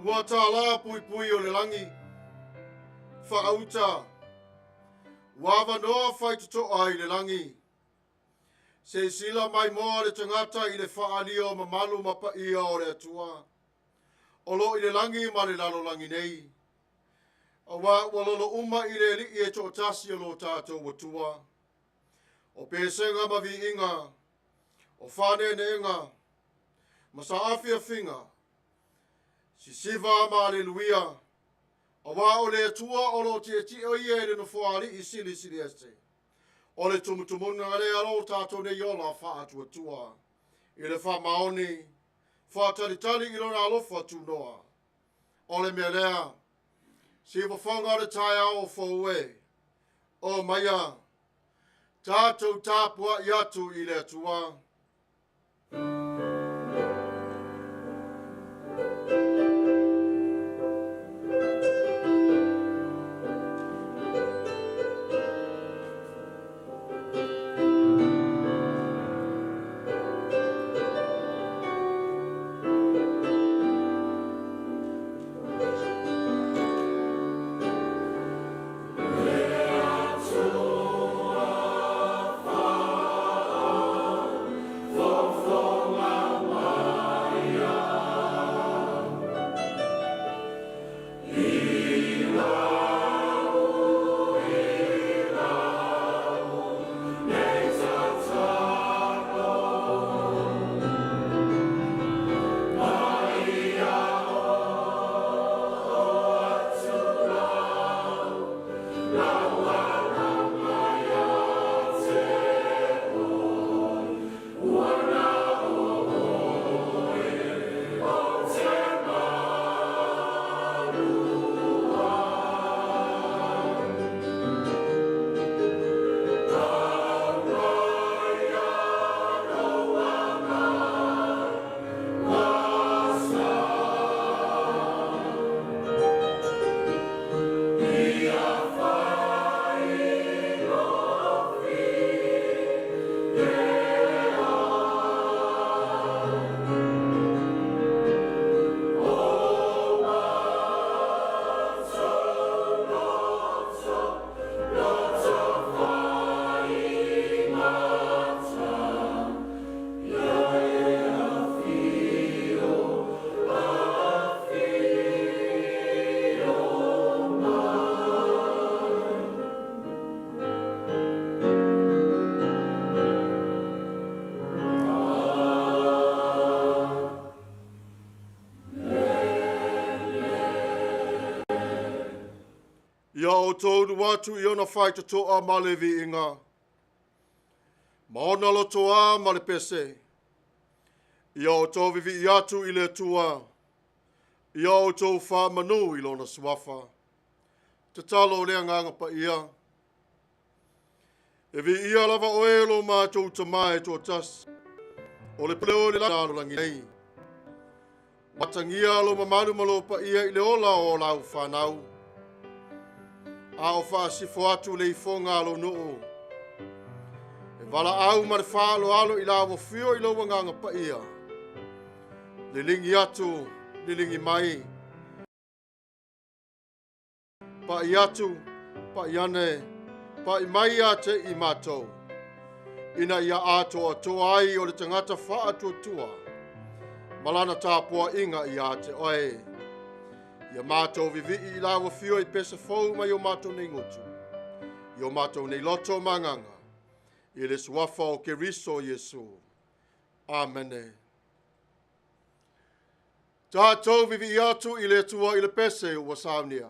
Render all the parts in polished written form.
Ua tāla pui pui o le langi. Whakauta. Wava noa whaituto ai le langi. Se sila mai moa le tangata i le whaalio mamalu mapa ia o le atua. Olo i le langi ma le lalo langi nei. Awa walolo uma i le li e to tasi o lo tātou watua. O pēsenga ma vi inga. O whane ne inga. Masa awhia whinga. Si siva ma aleluia. Awa o le atua o lo te o ie le no whaari i sili sili ese. O le tumutumuna le alo tātou ne yola wha atua tua. I le wha maoni. Wha talitali i lona alofa tu noa. O le mea lea. Si whawhanga le tai ao whaue. O Maia. Tātou Tapuai atu i le atua. Ia o tōru watu i ona whaitatoa ma le vi inga. Maona lotoa ma le pese. Ia o tō vivi i atu i le tua. Ia o tō wha manu i lona suafa. Te talo lea nganga pa ia. E vi ia lava o elo ma tō tamae tō tas. O le pleo le lalo langi nei. Matangia lo mamanu malo pa ia i le ola o lau whanau. A o Faasifo atu le Ifoga alo noo. E wala au ma le whaalo alo i lawa whio i lawa nganga pa ia. Le lingi atu, le lingi mai. Pa i atu, pa i ane, pa i mai ate i mātou. Ina ia ato atoa ai o le tangata wha atu tua. Malana tāpua inga i ate oe. Ia mātou vivi i lawa whio i pesa fau mai o mātou nei ngotu. I o mātou nei loto manganga. I le suafa o ke riso Yesu. Amene. Tātou vivi i atu i le tua i le pese o Saunia.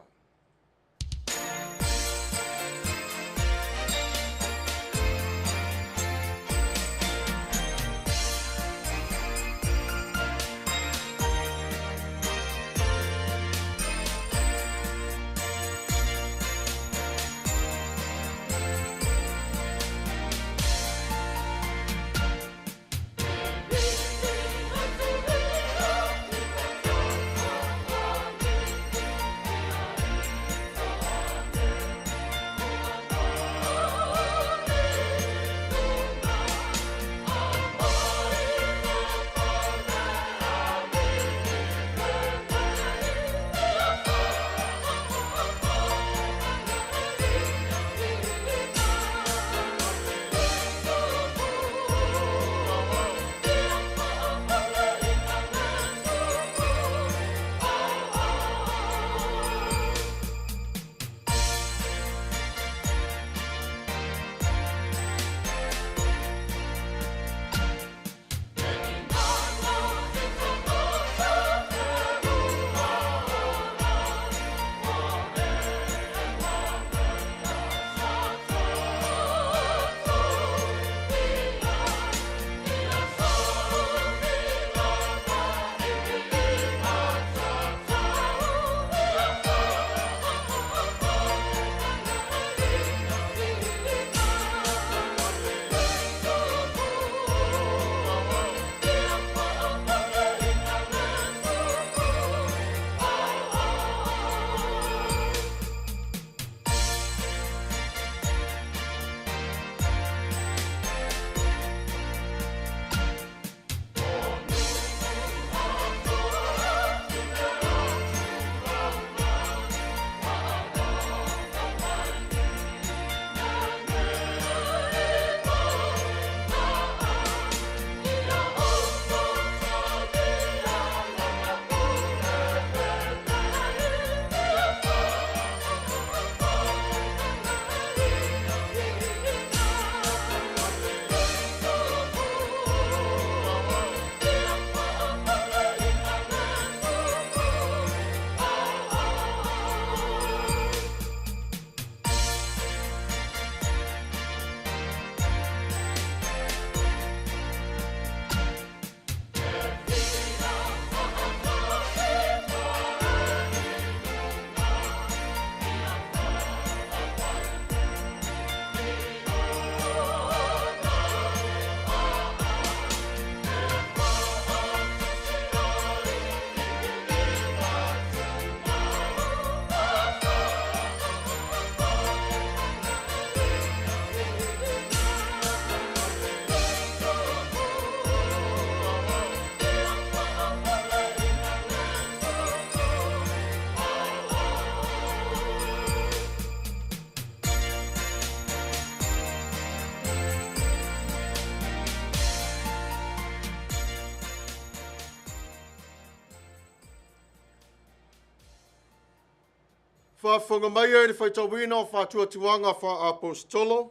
Whaafunga Maia i whaitau wina o whaatuatuanga wha apostolo.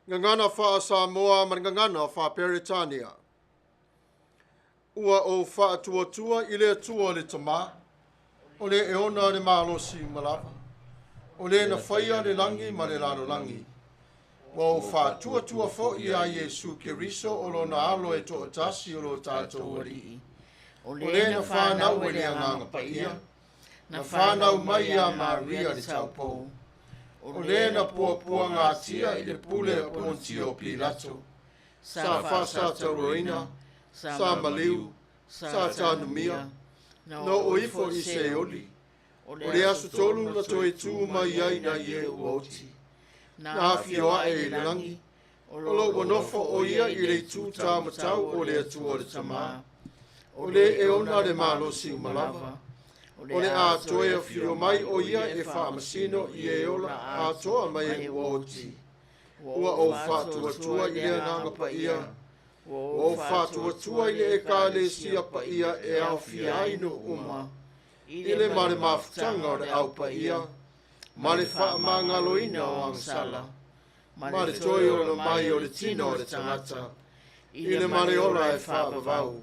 Ngangana wha Samoa ma ngangana wha Peritania. Ua o whaatuatua i le atua le tama. O le eona le malosi malava. O le na whaia le langi ma le lalo langi. Wa o whaatuatua fo i a Yesu Keriso o lo na alo e to atasi o lo tātou arii. O le na whanau e le anganga Paia. Na whanau mai a Maria le taupou. O le na puapua ngā tia i le pule o Pontio Pilato. Sa whasa tauroina, sa maliu, sa tanumia, no o ifo i se oli. O le asu tolu na toi tū mai ai na ie uoti. Na whioa e le langi, o lo wanofo o ia i le tū tāmatau o le atua le tamā. O le eona le malosi malava. O le atoe o whio mai o ia e whaamasino i e ola atoa mai e uoti. Ua o whātuatua i le nganga Paia. O whātuatua i le e ka le sia Paia e au whiaino uma. I le mare mafutanga o le au Paia. Ma le whaamangaloina o angsala. Ma le toi o le mai o le tino o le tangata. I le mare ola e whaamavau.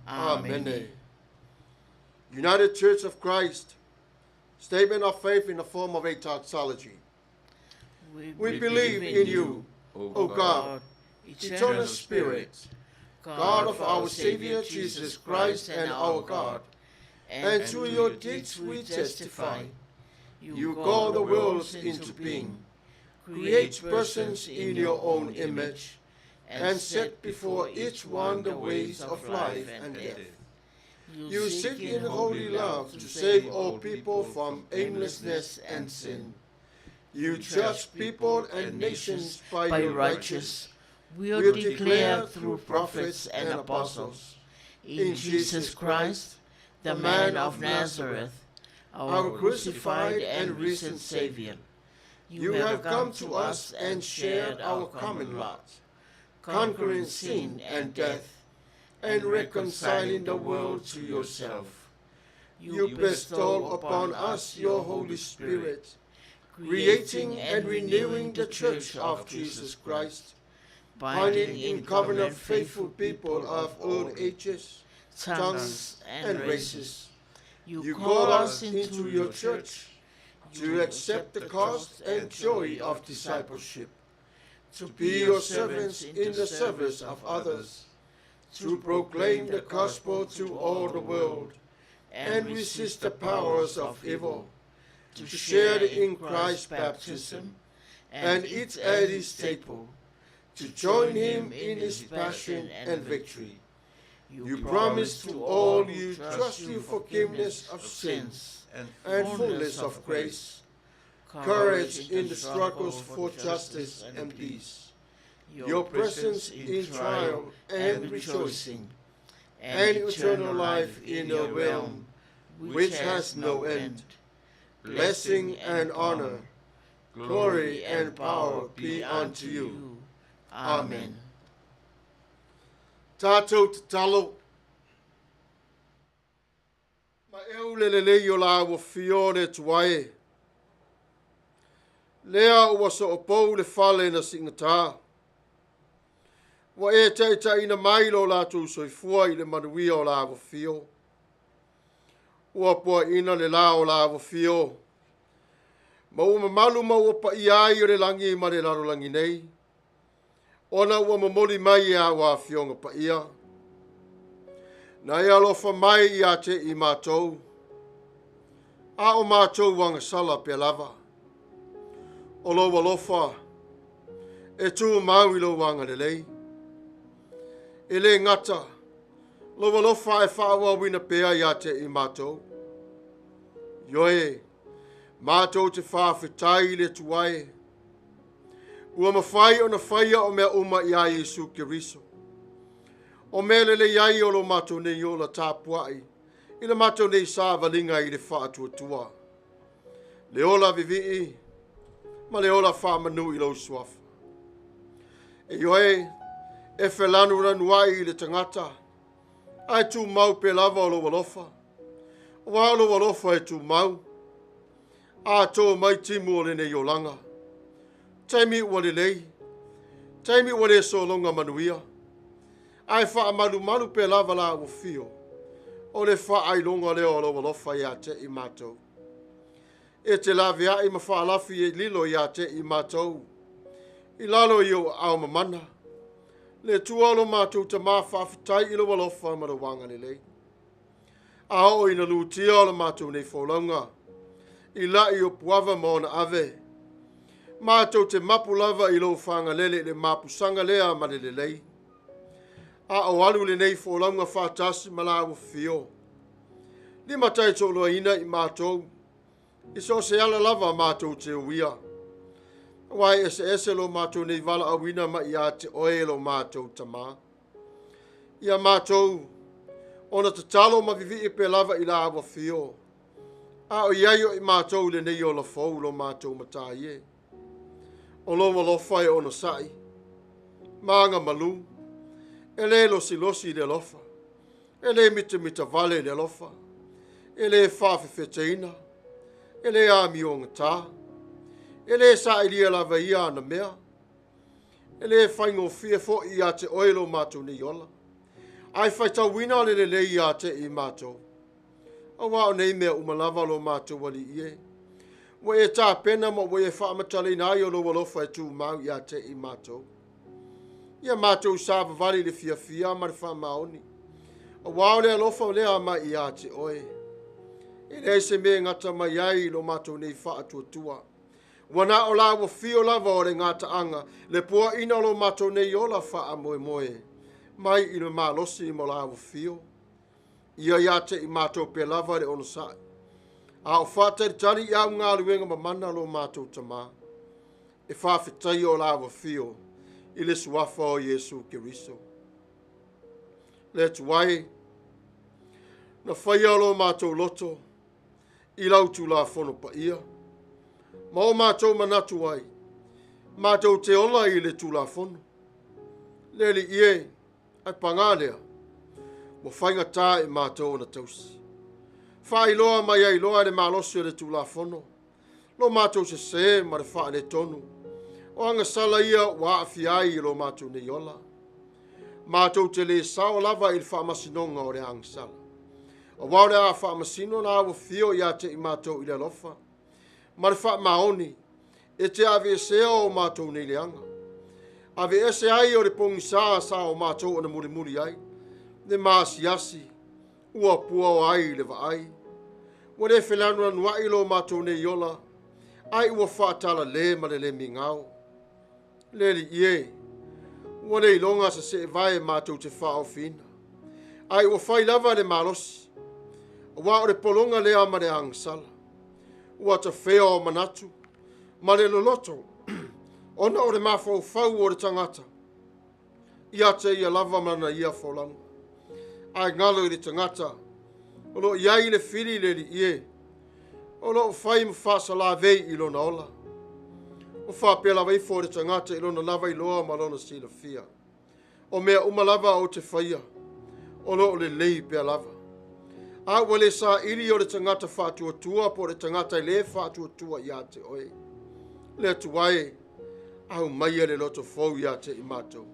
Amene. United Church of Christ, statement of faith in the form of a tautology. We believe in you, O God, eternal Spirit, God of our Savior Jesus Christ and our God, and to your deeds we testify. You call the worlds into being, create persons in your own image, and set before each one the ways of life and death. You seek in holy love to save all people from aimlessness and sin. You judge people and nations by your righteous will declare through prophets and apostles. In Jesus Christ, the man of Nazareth, our crucified and risen Savior, you have come to us and shared our common lot, conquering sin and death, and reconciling the world to yourself. You bestow upon us your Holy Spirit, creating and renewing the Church of Jesus Christ, binding in covenant faithful people of all ages, tongues, and races. You call us into your Church to accept the cost and joy of discipleship, to be your servants in the service of others, to proclaim the gospel to all the world, and resist the powers of evil, to share in Christ's baptism, and eat at his table, to join him in his passion and victory. You promise to all you trust you forgiveness of sins and fullness of grace, courage in the struggles for justice and peace, your presence in trial and rejoicing, and eternal life in a realm which has no end. Blessing and honor, glory and power be unto you. Amen. Tatou te talo. Ma eu lelele yo la wa fiore tuae. Lea ua so opou le fale na singata. Wa e tai ina mai lo la tu soifua i le manuia o la fio. Ua pua ina le la o la fio. Ma ua malu ma ua pa iai o le langi ma le laro langi nei. Ona ua mamoli mai a wa fionga pa ia. Na e alofa mai i a te i mātou. A o mātou wanga sala pe lava. O lo alofa e tu mau i lo wanga le lei. E le ngata, lo alofa e whaawa wina pea i a te i mātou. Ioe, mātou te whaafetai le tuae. Ua mawhai o na whaia o mea uma i a Yesu Keriso. O mea lele iai o lo mātou nei o la Tapuai. I le mātou nei sāvalinga i le whaatuatua. Le ola vivii, ma le ola whaamanu i lo suafa. E ioe, e whelanu ranuai i le tangata. Ai Tumau pe lava o lo walofa. O alo walofa e Tumau. A tō mai timu o le nei o langa. Taimi ua le lei. Taimi ua le solonga manuia. Ai wha malu malu pe lava la ua fio. O le wha ai longa leo alo alofa ia te I mātou. E te la vea I ma wha alafi e lilo ia te I mātou. I lalo I o au mamana. Le tualo mātou te mā whawhitai ilo alofa ma wanga le lei. A o ina lutia o le mātou nei whaulanga. I la I o puava mo na ave. Mātou te mapu lava I lo whanga lele le mapu sanga lea ma le lei. A o alu le nei whaulanga whātasi ma la ua fio. Lima tai tolo ina I mātou. I so se ala lava mātou te uia. Wai ese lo mātou nei vala awina ma ia te oe lo mātou tamā. Ia mātou, ona te talo ma vivi I pe lava I la awa fio. A o iaio I mātou le nei o la fau lo mātou mataie. O lo Alofa e ona sai. Maanga malu. E le losi le Alofa. E le mita vale le Alofa. E le whawhewheteina. E le ami o ngatā. E le sa ilia lava ia na mea. E le whaingo fia fo I a te oilo mātou ni yola. Ai FAITAU wina le ia te I mātou. A wao nei mea umalava lo mātou wali ie. Wa e tā pena mo wa e whaamatale na ai o lo Alofa e Tumau ia te I mātou. Ia mātou sāwa vali le fia ma le whamaoni. A wao le alofa lea ma ia te oe. E le se me ngata mai ai lo mātou nei whaatuatua. Wana o la wa fio lava o le ngata anga, le pua ina lo mātou nei o la wha moe moe. Mai I le mālosi mo la wa fio. Ia ia te I mātou pe lava le ono sai. A o whātai tari I au ngā luenga ma mana lo mātou tamā. E whawhitai o la wa fio. I le suafa o Yesu Kiriso. Le tuai. Na whaia lo mātou loto. I lautu la whono Paia. Ma o mātou MANATU-AUTU. Mātou te ola I le tu la whono. Le li ie. Ai pangalea. Mo whainga tā I mātou na TUSI. Whai loa mai ai loa le mālosi o le tu la whono. Lo mātou se ma le wha le tonu. O anga sala ia wa afiai I lo mātou ne yola. Mātou te le sao lava I le whaamasinonga o le anga sala. O wau le a whaamasino na awa fio ia te I mātou I le Alofa. Ma le whaamaoni, e te ave esea o mātou nei leanga. Ave ese ai o le pongi sa o mātou o na muri ai. Le maasiasi, ua pua o ai le vaai. Wa le whelanu anuai lo mātou nei yola. Ai ua whaatala le ma le mingau. Le li ie. Wa le ilonga se vai mātou te whao fina. Ai ua whai lava le malosi. Wa o le polonga lea ma le angsala. Ua ta feo o manatu. Ma le loloto. Ona o le mafau fau o le tangata. Ia te ia lava mana ia folanga. Ai ngalo I le tangata. O lo iai le fili le li ie. O lo whai mwhasa la vei I lona ola. O whapela wai fo le tangata I lona lava I loa ma lona sila fia. O mea umalava o te whaia. O lo le lei pia lava. A wale sa iri o le tangata whātuatua po le tangata I le whātuatua ia te oe. Le tuai, au Maia le loto fau ia te I mātou.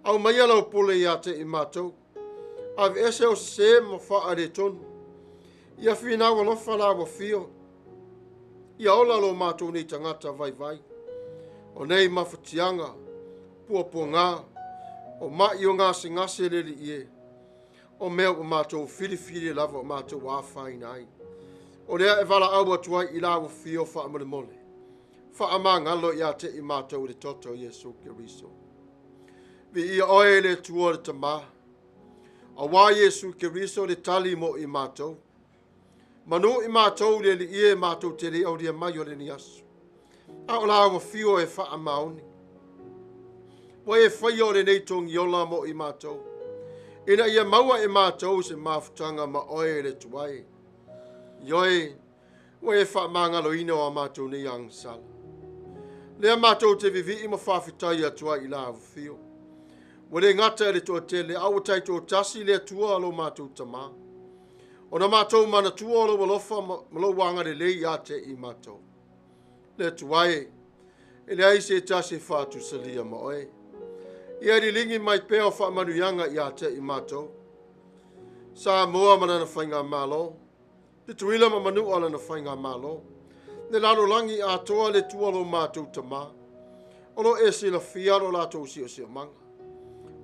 Au Maia lau pule ia te I mātou. Ave ese o se ma wha le tonu. Ia whina Alofa la wa fio. Ia ola lo mātou ni tangata vai. O nei mawhatianga, pua ngā, o mai o ngase le li ie. O mea o mātou whiri lava o mātou wāwhai nai. O lea e wala au atuai I la wa fio wha mole. Wha ngalo ia te I mātou le toto Yesu Kiriso. Vi ia oe le tua le tamā. A wā Yesu Kiriso le tali mo I mātou. Manu I mātou le li ie mātou te le au ria mai o le ni asu. A o la wa fio e wha maoni. Wa e whai o le neitongi ola mo I mātou. Ina ia maua e mātou se mafutanga ma oe le tuai. Ioi, wa e wha mangalo ina o mātou ni ang sala. Lea mātou te vivi I ma whawhitai atua I la fio. Wa le ngata le toa tele, awa tai tō tasi le tua alo mātou tamā. O na mātou manatua o lo alofa ma lo wanga le lei a te I mātou. Le tuai, e le aise tase whātu salia ma oe. Ia li lingi mai pēo wha manuianga I a te I mātou. Sa moa mana na whainga mālo. Te tuila ma manu ala na whainga mālo. Ne lalo langi a toa le tualo mātou tamā. Olo e sila fiaro lātou si o si o manga.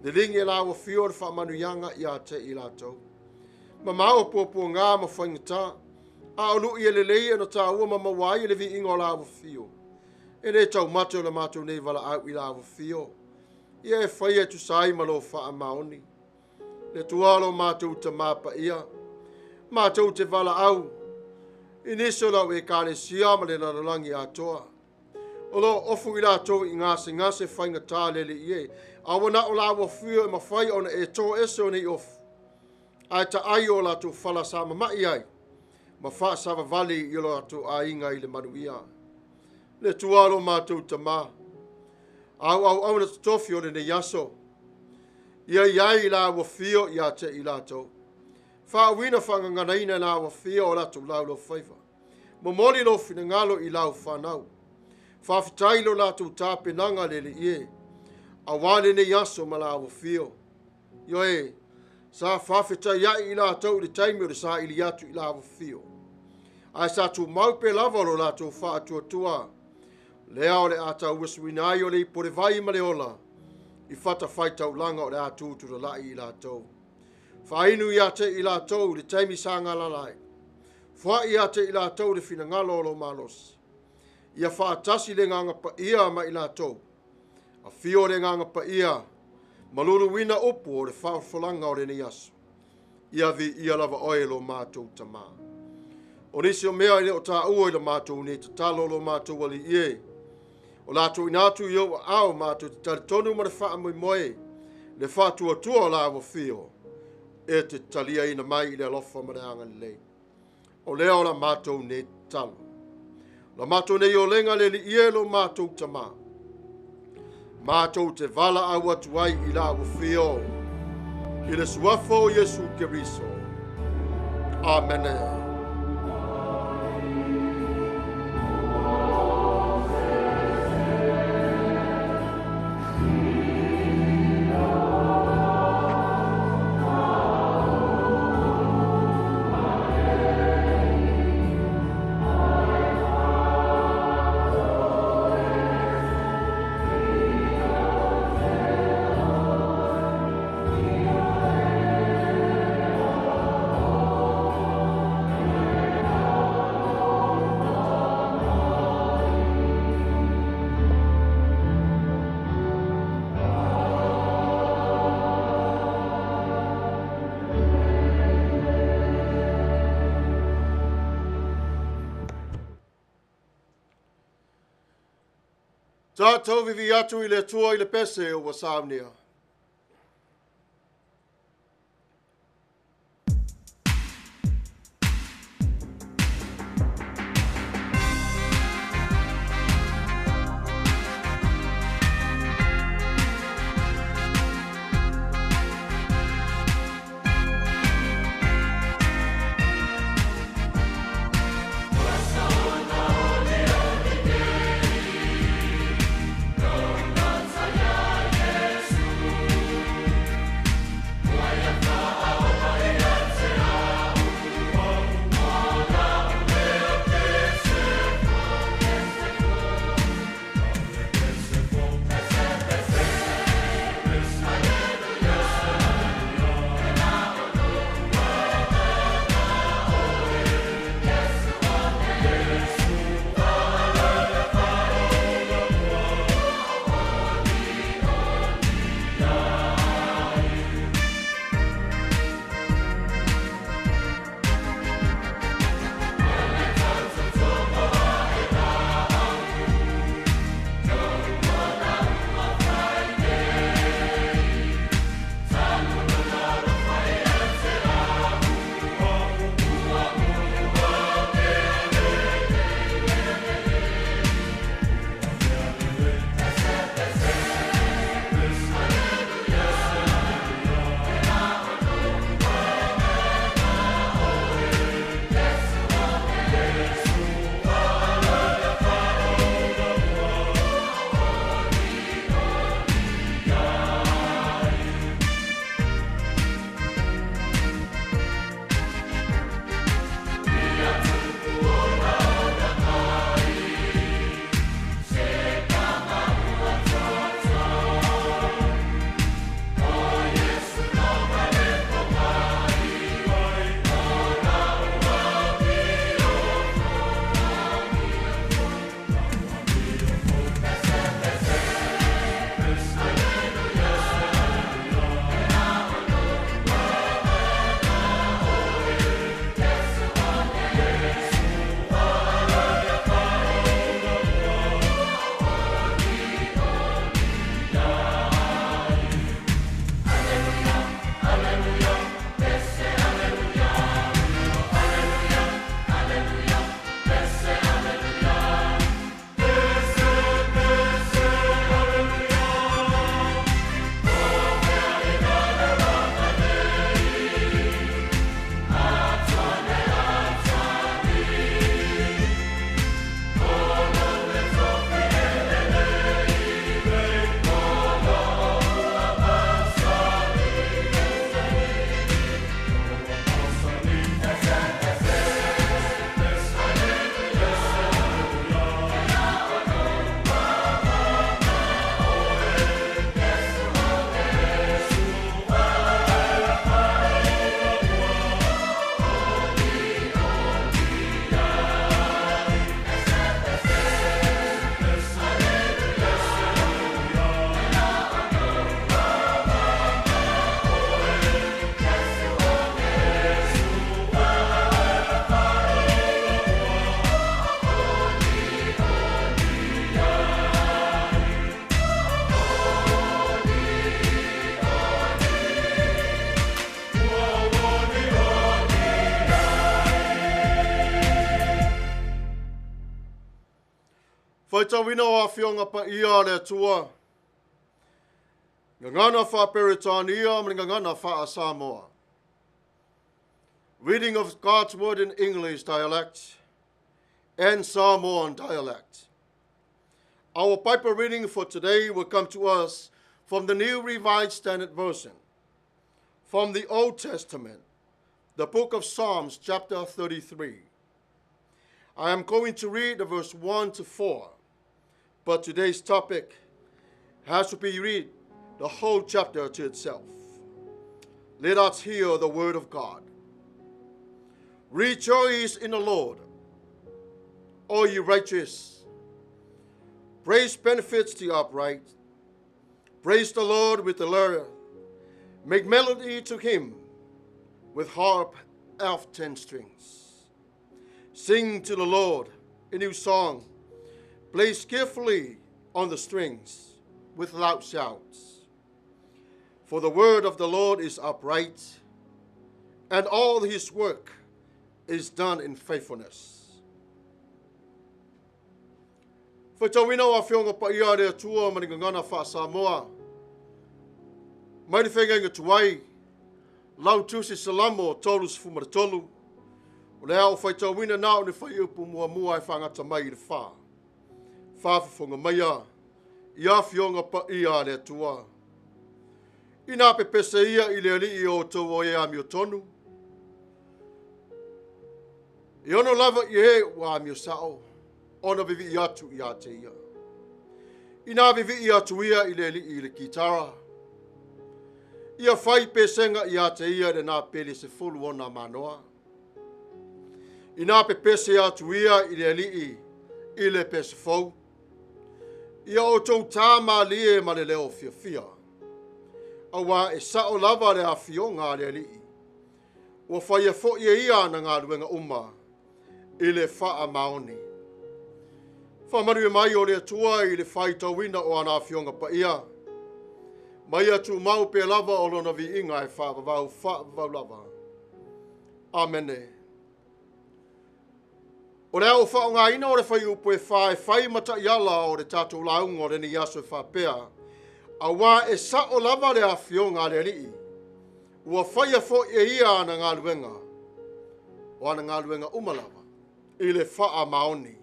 Le lingi e lawa fio le wha manuianga I a te I lātou. Ma mao popo ngā ma whaingata. A olu I le lei no tā ua ma mawai le vi ingo lawa fio. E le tau mato le mātou nei wala au I lawa fio. Ia e whaia tu sai ma lo wha maoni. Le tualo mātou tamā Paia. Mātou te wala au. Iniso lau e kāne siama le nanalangi Atua. Olo ofu I lātou I ngase whaingata le ie. Awana o lawa fio e mawhai ona e tō ese o nei ofu. Ai ta ai o lātou whala sa mamai ai. Ma wha sa vali I lo lātou a inga I le Manuia. Le tualo mātou tamā. Au na tofi o le ne yaso. Ia iai I la wafio I a te I lātou. Wha wina whanganganaina la wafio o lātou lau lo whaiva. Momoli lo fina ngalo I lau whanau. Wha fitai lo lātou tāpe nanga le ie. A wale ne yaso ma la wafio. Yo e. Sa whawhita iai I lātou le taimi o le sa ili atu I la wafio. Ai sa tu maupe lava lo lātou wha atua tua. Lea o le ata uasuina ai o le ipore vai ma le ola. I whata FAITAU langa o le atu tu lai I lātou. Whainu I ate I lātou le taimi sa ngalalai. Wha I ate I lātou le fina ngalo o lo malos. Ia whaatasi le nganga Paia ma I lātou. A fio le nganga Paia. Malulu wina upu o le whawhalanga o le ni aso. Ia vi ia lava oe lo mātou tamā. O nisi o mea I o tā ua I lo mātou ne te talo lo mātou wali ie. O lātou inatu I o au mātou te tali tonu ma le wha amui moe. Le wha tua tua o la wa fio. E te talia ina mai I le alofa ma le anga lei. O lea o la mātou ne talo. La mātou ne I o lenga le li ie lo mātou tamā. Mātou te vala au atu ai I la wa fio. I le suafo Yesu Keriso. Amene. Tatou vivi atu I le tua I le pese o Saunia. Yesu Faitau wina o Fionga Paia le Atua. Ngangana fa Peritania, Ngangana fa Samoa. Reading of God's Word in English dialect and Samoan dialect. Our Bible reading for today will come to us from the New Revised Standard Version. From the Old Testament, the book of Psalms, chapter 33. I am going to read the verse 1 to 4, but today's topic has to be read the whole chapter to itself. Let us hear the word of God. Rejoice in the Lord, all ye righteous. Praise benefits the upright. Praise the Lord with the lyre. Make melody to him with harp of 10 strings. Sing to the Lord a new song. Play skillfully on the strings with loud shouts. For the word of the Lord is upright, and all his work is done in faithfulness. Faitauina o Fionga Paia le Atua maningangana fa Samoa. Mai ni whenga inga tuai. Lau TUSI Salamo tolus fumaratolu. O le au faitauina nao ni whai upu mua e whangata mai i le wha. Faasifo ngā Maia. Ia Fionga Paia le Atua. Ina pepese ia i le alii o tau o ea mi o tonu. I ono lava i he wa mi o sao. Ona vivi i atu i ate ia. Ina vivi i atu ia i le alii i le kitara. Ia whai pesenga i ate ia le nā pele se fulu o nā manoa. I nā pepese atu ia i le alii i le pese fau. Ia o tau tāma lie ma le leo fia fia. Awa e sao lava le a fionga le alii. Ua whai e fo ia na ngā ruenga uma i le wha maoni. Wha Manuia mai o le Atua i le FAITAU wina o ana Fionga Paia. Maia Tumau pe lava o lona vi inga e wha lava. Amene. O le au wha o ngā ina o le whai upo e whai mata iala o le Tatou launga o le ni aso e wha pea. A wā e sa o lava le a Fionga le alii. Ua whai a fo ia na ngā luenga. O ana ngā luenga umalava. I le wha maoni.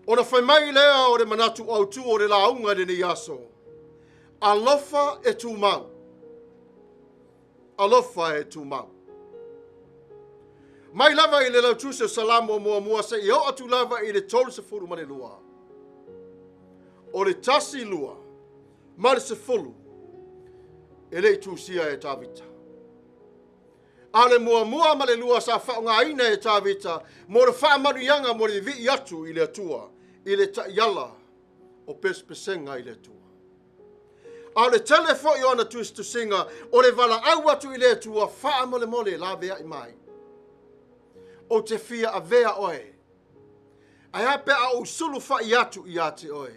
Ona whai mai lea o le MANATU-AUTU o le launga le ni aso. Alofa e Tumau. Alofa e Tumau. Mai lava i le lautu se Salamo mua se i o atu lava i le tolu se furu mane lua. O le tasi lua. Mare se fulu. E le tusia e tavita. Ale mua male lua sa whaunga ina e tavita. Mo le wha manuianga mo le vi atu i le Atua. I le ta iala o pespesenga i le Atua. A le telefo i ona tu singa o le vala au atu i le Atua wha mole la vea i mai. O te fia a vea oe. Ai hape a o sulu wha i atu i ate oe.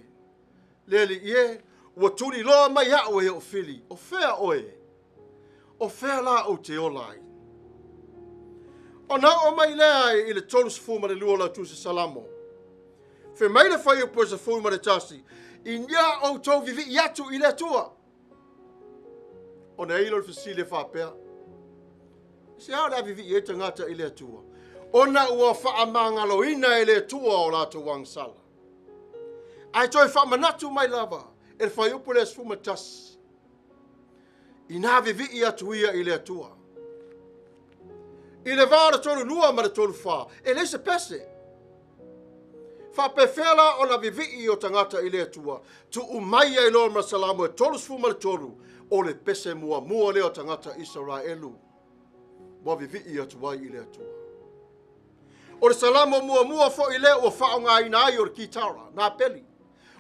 Leli ie, ua turi loa mai a oe o fili. O fea oe. O fea la o te olai. O na o mai lea i le tolus fuma le lua la tu se Salamo. Fe mai le whai upo se fuma le tasi. I nia o tau vivi i atu i le Atua. O na ilo le fasile whapea. Se hao la vivi i e tangata i le Atua. O na ua wha mangalo ina i le Atua o la tu wangsala. Ai toi wha manatu mai lava. E whai upo le fuma tasi. I na vivi i atu ia i le Atua. I le vāra tolu lua ma le tolu wha. E le se pese. Wha pefela o na vivi o tangata i le Atua. Tu Omaia i loa ma Salamo e tolu sfuma le tolu. O le pese mua leo tangata Israelu. Wa vivi atua i le Atua. O le Salamo mua fo i le o whaonga ina ai o le kitara. Nā peli.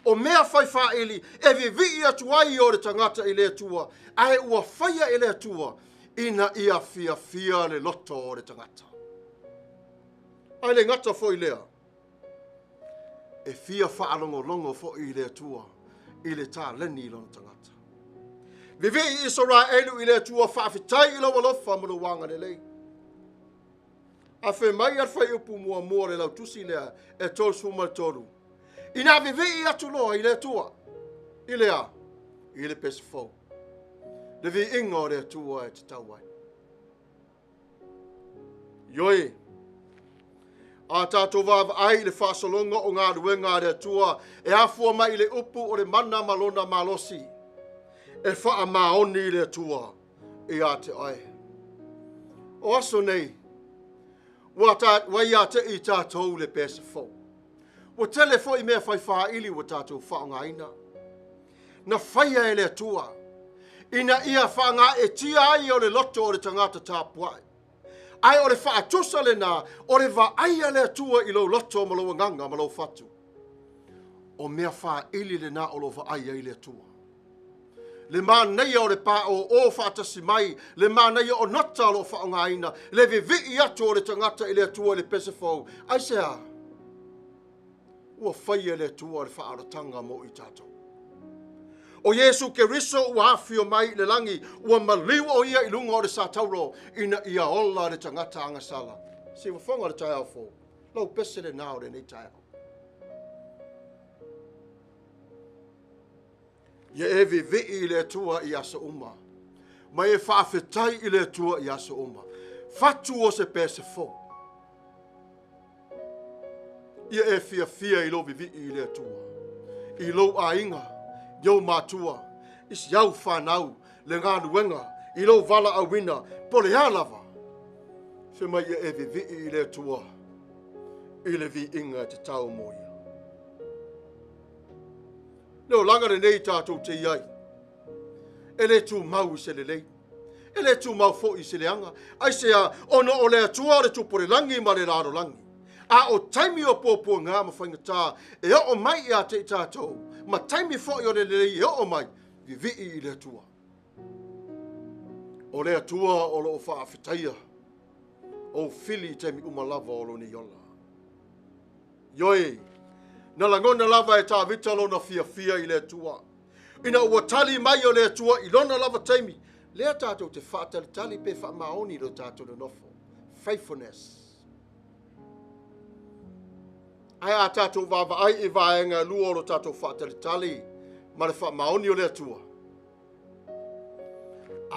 O mea whai whaeli. E vivi atua i o le tangata i le Atua. Ai ua whaia i le Atua. Ina ia fia le loto o le tangata. Ai le ngata fo i lea. E fia whaalongo fo i le Atua. I le tā leni i lona tangata. Vivi i Israelu i le Atua whaafitai i lo Alofa munu wanga le lei. A whi mai ar whai upu mua le lau tusi lea e tolu suma toru. Ina vivi atu loa i le tua. I le a. I le pese fau. Le vi inga o le tua e te tauai. Ioi. A tātou vāwa ai le whaasalonga o ngā ruenga le tua. E afua mai le upu o le mana malona malosi. E wha maoni le tua. I a te ai. O aso nei. Wai a te i tātou le pese fau. Wa tele fo i mea whai whaili wa tātou whaonga ina. Na whaia e le tua. Ina ia whaanga e tia ai o le loto o le tangata Tapuai. Ai o le whaatusa le nā, o le vaaia le tua i lo loto ma lo nganga ma lo fatu. O mea whaili le nā o lo vaaia i le tua. Le māneia o le pā o whaatasi mai, le māneia o nata lo whaonga ina, le vivi atu o le tangata i le tua i le pesefau. Ai sea, ua whaia le tua le whaaratanga mo i tātou. O Yesu ke riso ua hawhio mai le langi, ua maliu o ia i lunga o le sātauro, ina ia ola le tangata angasala. Si wa whonga le tai au fō, lau pese le nao le nei tai au. Ia e vivi le tua i asa uma. Ma e whaafetai i le tua i asa uma. Fatu o se pese fō. Ia e fia i lo vivi i le tua. I lo a inga. Yo matua, is yau whanau, le ngā ruenga, i lo vala a wina, po le alava. Se mai e vivi i le tua, i le vi inga te tau moia. Leo langa le nei tātou te iai, e le Tumau se le lei, e le Tumau fo i se le anga, ai se a ono o le atua le tupore langi ma le raro langi. A o taimi o pōpua ngā mawhaingatā, e o mai i a te tātou, ma taimi fo i o le lei e o mai, vivi i le tua. O le atua o lo whaafetaia, o fili taimi umalava o lo ni yola. Ioi, na langona lava e tā vita lo na fia i le tua. Ina ua tali mai o le tua i lona lava taimi, lea tātou te whaatalitali pe whaamaoni lo tātou le nofo. Faithfulness. Ai a tātou vāwa ai i vāenga lua o lo tātou whaatalitali, ma le whaamaoni o le atua.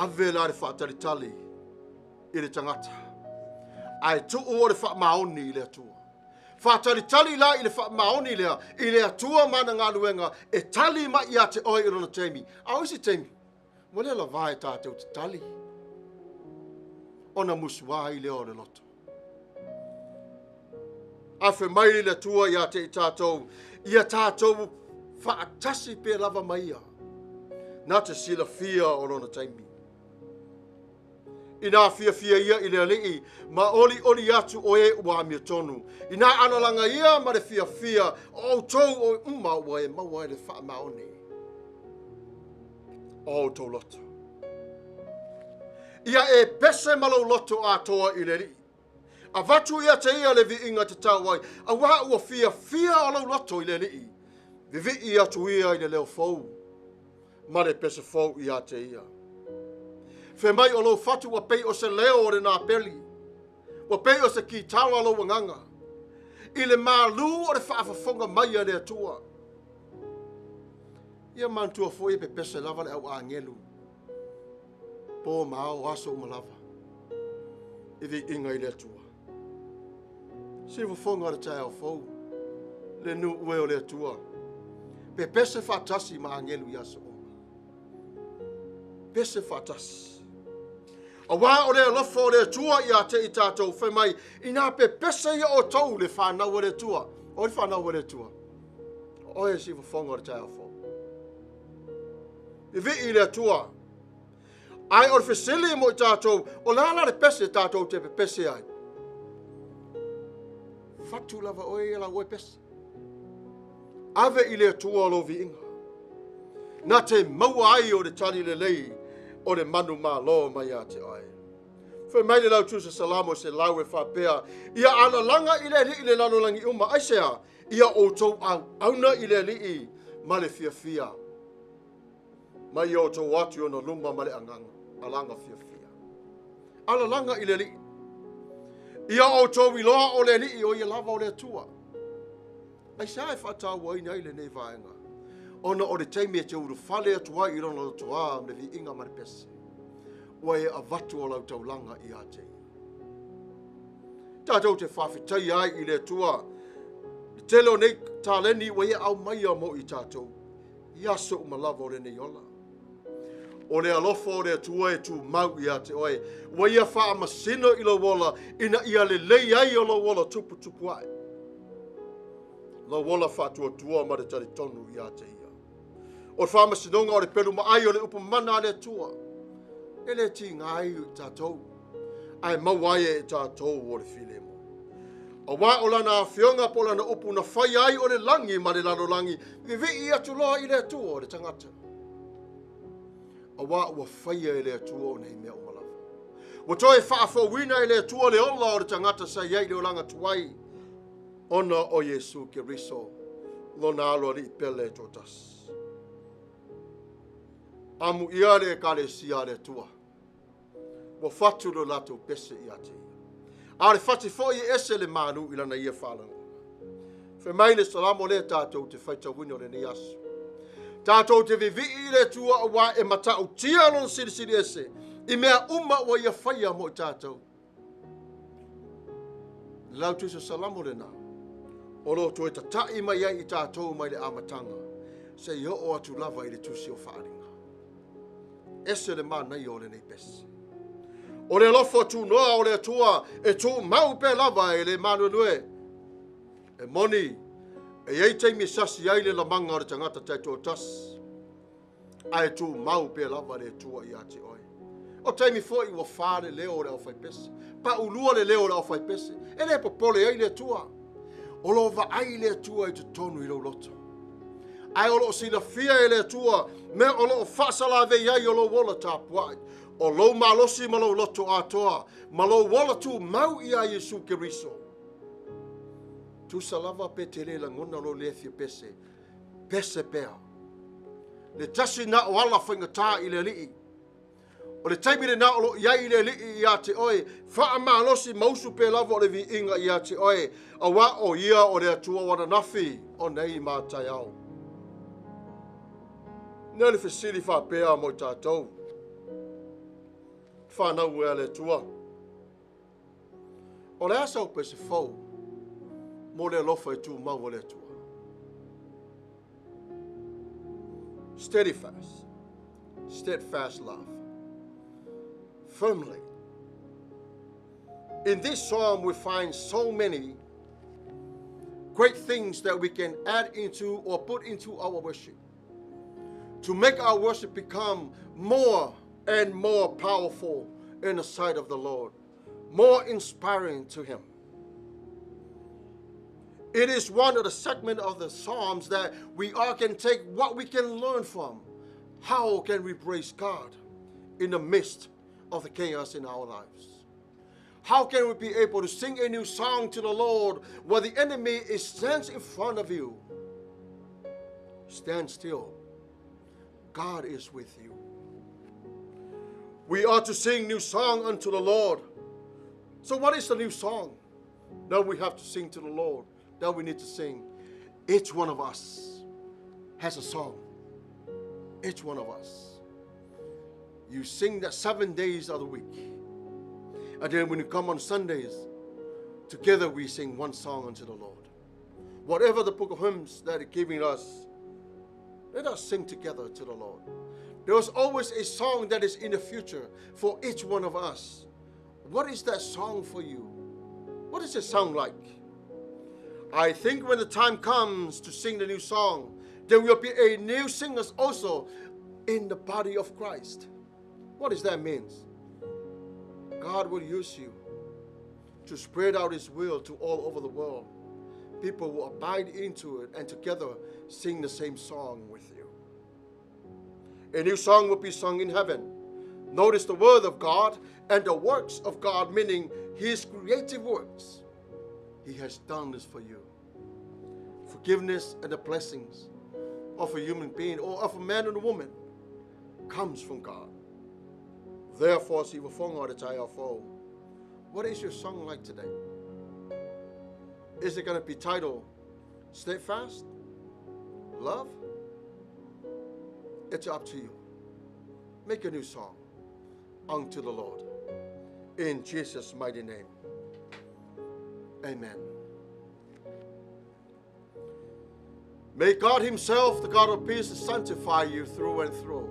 Ave la le whaatalitali i le tangata. Ai tuu o le whaamaoni i le atua. Whaatalitali la i le whaamaoni lea, i le atua mana ngā luenga, e tali ma i a te oi i rona teimi. Au isi teimi, wale la vai tātou te tali. Ona musua i leo le loto. Afe mai le tua i a te i tātou whaatasi pe lava maia. Nā te sila fia o rona taimi. Ina fia ia i le alii, ma oli atu o e ua amia tonu. Ina analanga ia ma le fia o tau o uma ua e maua e le wha maoni. O tau loto. Ia e pese malo loto a toa i le rii. A vatu ia te ia le vi inga te tauai, a waha ua fia o lau loto i le rii. Vivi ia tu ia i le leo fau, ma le pese fau ia te ia. Fe mai o lo fatu wa pei o se leo o le nā peli, wa pei o se ki tawa lo wanganga, i le malu o le whaafafonga mai a le atua. Ia mantua fo i pe pese lava le au a ngelu, po mao aso umalava, i vi inga i le atua. Si wafonga le tae au fau, le nu ue o le atua. Pe pese whaatasi ma angelu i aso oma. Pese whaatasi. A wā o le alofa o le atua i a te i tātou whemai, i nā pe pese i o tau le whanau o le atua. O le whanau o le atua. O e si wafonga le tae au fau. I vi i le atua. Ai o le whesili mo i tātou, o lala le pese tātou te pe pese ai. Fatu lava oe la oe pese. Ave i le atua lo vi inga. Nā te maua ai o le tali le lei o le manu mā lo mai a te ai. Whai mai le lau tūsa Salamo se lau e whapea. Ia ana langa i le lano langi uma. Aisea, ia o tau auna i le lii ma le fia. Mai o tau atu o na luma ma le anganga. Alanga fia. Ana langa i le lii. Ia o tau iloa o le lii o ia lava o le atua. Ai sa e whaatau ai nei le nei vaenga. Ona o le teimi e te uru whale atua I rona lotoa me vi inga maripese. Ua e avatu o lau taulanga I a te. Tātou te whawhitai ai I le atua. I te leo nei tāleni ua e au Maia mo I tātou. I aso umalawa o le nei ola. O le alofa o le atua e Tumau I a te oe. Ua ia wha masino I lo wola ina ia le lei ai o lo wola tupu tupu ai. Lo wola whatua tua ma le tari tonu I a te ia. O le whamasinonga o le pelu maai o le upu mana le atua. E le ti ngai tātou. Ai mawai e tātou o le filemo. A wā o lana whionga po lana upu na whai ai o le langi ma le lalo langi. Vivi I atu loa I le atua o le tangata. A wā ua whai e le atua o nei mea umalawa. Wa toi whaafo wina I le atua le ola o le tangata sa iei le olanga tuai. Ona o Yesu ke riso. Lona alo li pele totas. Amu ia le kale sia le tua. Wa fatu lo lato pese I ate. A le Faasifo I ese le manu I lana ia whalanga. Fe mai le salamo le tatou te FAITAU wino le ni asu. Tatou te vivi I le tua awa e MANATU-AUTU lon siri ese. I mea uma wa ia whaia mo tatou. Lau tu se salamo le na. Olo to e tatai mai ai I tatou mai le amatanga. Se yo o atu lava I le TUSI o whaaringa. Ese le mana I o le nei pesi. O le alofa tu noa o le atua e Tumau pe lava e le Manuia. E moni e ei teimi sasi ai le lamanga o le tangata taito tas. Ai Tumau pe lava le atua I ate oi. O teimi fo I wa whare leo o le au whaipese. Pa ulua le leo o le au whaipese. E le popole ai le atua. O lo va ai le atua I te tonu I lo loto. Ai o lo sila fia e le atua. Me o lo whaasala ve iai o lo wola Tapuai. O lo malosi ma lo loto Atua. Ma lo wola Tumau I a Yesu Keriso. Tu salava pe te le langona lo le fia pese. Pese pea. Le tasi na o ala whaingata I le lii. O le taimi le na o lo iai I le lii I a te oe. Wha malosi mausu pe lava o le vi inga I a te oe. A wa o ia o le atua wana nafi. O nei mātai au. Nea le fesili wha pea mo tātou. Whanau ea le tua. O le asa o pese fau. Mo le alofa I Tumau o le tua. Steadfast. Steadfast love. Firmly. In this psalm we find so many great things that we can add into or put into our worship. To make our worship become more and more powerful in the sight of the Lord, more inspiring to Him. It is one of the segments of the Psalms that we all can take what we can learn from. How can we praise God in the midst of the chaos in our lives? How can we be able to sing a new song to the Lord while the enemy stands in front of you? Stand still. God is with you. We are to sing new song unto the Lord. So what is the new song that we have to sing to the Lord, that we need to sing? Each one of us has a song. Each one of us. You sing that 7 days of the week. And then when you come on Sundays, together we sing one song unto the Lord. Whatever the book of hymns that is giving us, let us sing together to the Lord. There is always a song that is in the future for each one of us. What is that song for you? What does it sound like? I think when the time comes to sing the new song, there will be a new singers also in the body of Christ. What does that mean? God will use you to spread out His will to all over the world. People will abide into it and together sing the same song with you. A new song will be sung in heaven. Notice the word of God and the works of God, meaning His creative works. He has done this for you. Forgiveness and the blessings of a human being or of a man and a woman comes from God. Therefore, what is your song like today? Is it going to be titled, Steadfast? Love? It's up to you. Make a new song unto the Lord. In Jesus' mighty name. Amen. May God himself, the God of peace, sanctify you through and through.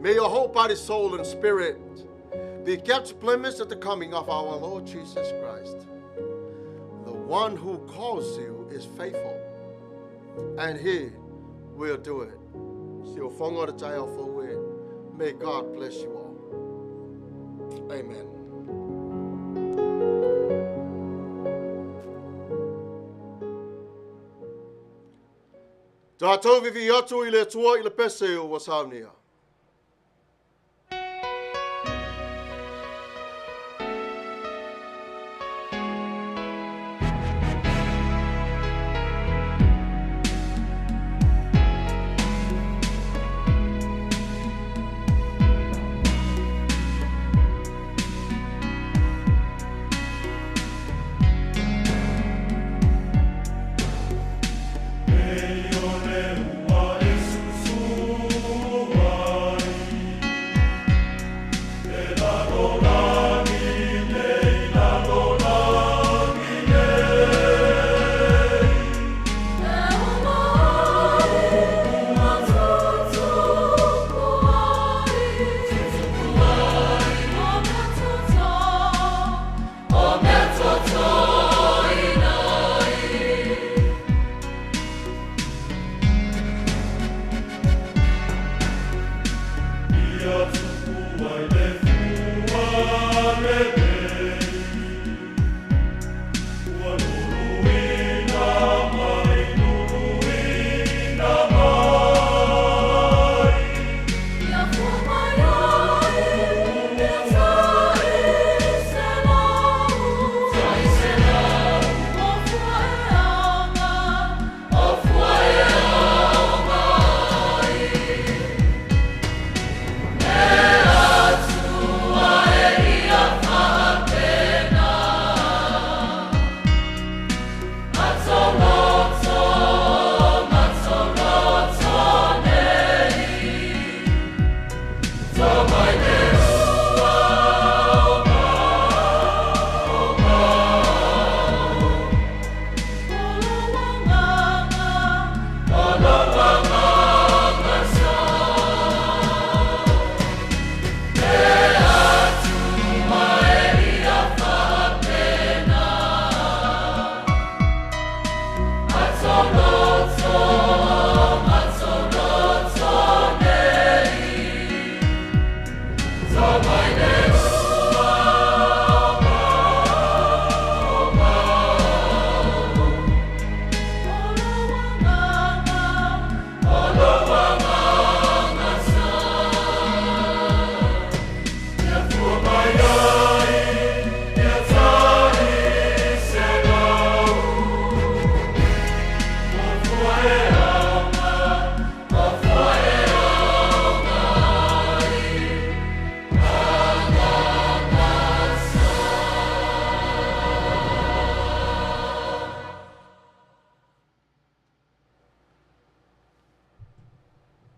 May your whole body, soul, and spirit be kept blameless at the coming of our Lord Jesus Christ. The one who calls you is faithful, and he will do it. May God bless you all. Amen. Tatou vivi atu i le tua i le pese o wa Sauniga.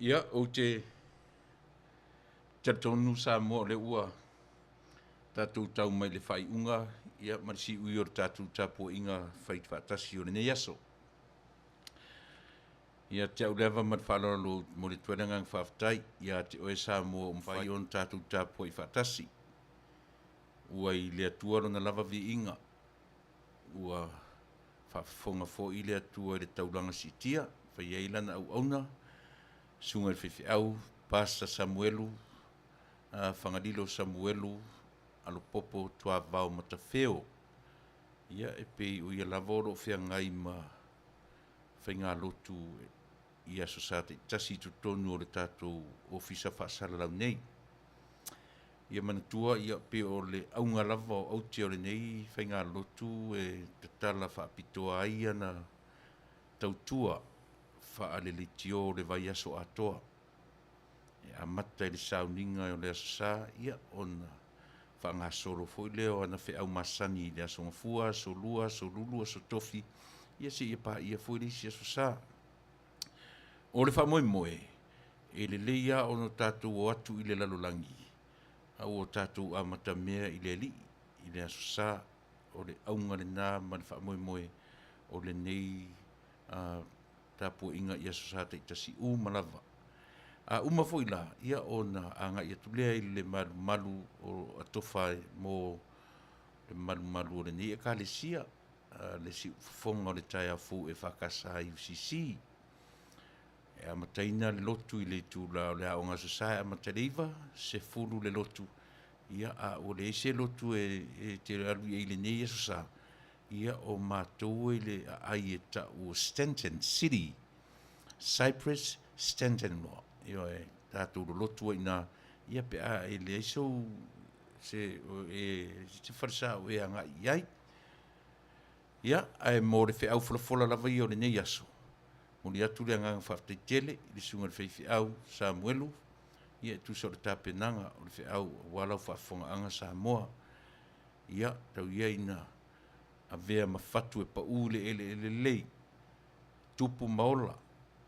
Ia, o te tatonu sa mo le ua tatou tau mai le whaiunga, ia marisi ui o tatou tapo inga whaitwhatasi o le nei aso. Ia te au lewa mat whalalo mo le tuanangang whaftai, ia te oe sa mo o mwhai on tatou tapo i whatasi. Ua i le atua na lava vi inga, ua whafonga fo i le atua i le taulanga sitia, whai eilana au auna, sunga le FAITAU, Pasta Samuelu, Fagalilo Samuelu, Alopopo tua vau Matafeo. Ia e pei o ia lavoro fea ngai ma Sauniga Lotu ia sosate tasi tutonu o le tatou ofisa whaasala lau nei. Ia manatua ia pe o le aunga lava o auti o le nei Sauniga Lotu e te tala whaapitoa aia na tautua whaalelitio le vai aso atoa. E amata i le Sauniga o le asasa ia ona whaangasoro foi leo ana whaau masani i le aso ngafua, so lua, so lulu, so tofi ia se ia pa ia foi si so sa o le fa moe e le leia o no tatou atu i le lalolangi au o tatou a matamea i le ali i le aso sa o le aunga le nā ma le fa moe o le nei tapu inga ia so sa te itasi malava a uma foi la ia ona anga ia tulea i le malu o atofa mo le malu o le nei e ka le sia le si fonga o le tai afu e whakasa i UCC e amataina le lotu i le tūla o le aonga sosai amatareiva se fulu le lotu ia a o le se lotu e te alu i le nei sosa ia o mātou i le ai e ta o Stanton City Cypress Stanton Law ia e tātou lotu i nā ia pe a e le iso se te wharsa o e anga iai ia ai mo le au fola lava i o le nei aso mo li atu le anga whaftai tele i le sunga le FAITAU Samuelu ia tu so le tapenanga o le au walau whafonga anga Samoa ia tau ia ina a vea mawhatu e pa ule ele lei tupu maola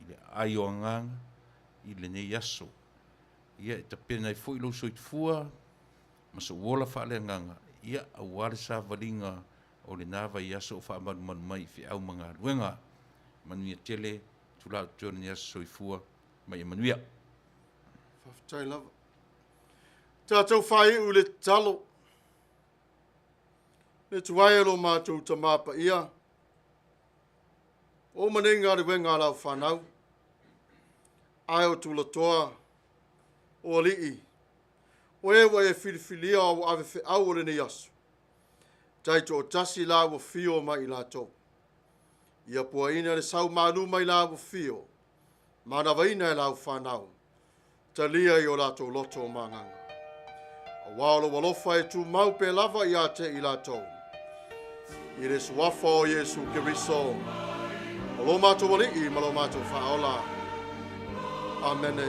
i le ai o anganga i le nei aso ia e tapena i fo i lo soitfua ma so wola whaale anganga ia a wale sa valinga o le nava i aso o whaamanu mai fi au mga ruenga Manuia tele tula tōna ni aso soifua mai e Manuia. Whaftai lava. Tātou whai u le talo. Le tuai alo mātou ta māpa ia. O manenga re wenga lau whanau. Ai o tula toa. O Alii. O ewa e whiriwhilia o ave whi au o le ni aso. Taito o tasi la o fio mai i la tau. Ia pua ina le sau malu mai la o fio. Mana vaina e la o whanau. Talia i o la tau loto o manganga. A walo walofa e Tumau pe lava i ate i la tau. I le suafa o Yesu Kiriso. O lo mato wali i malo mato whaola. Amene.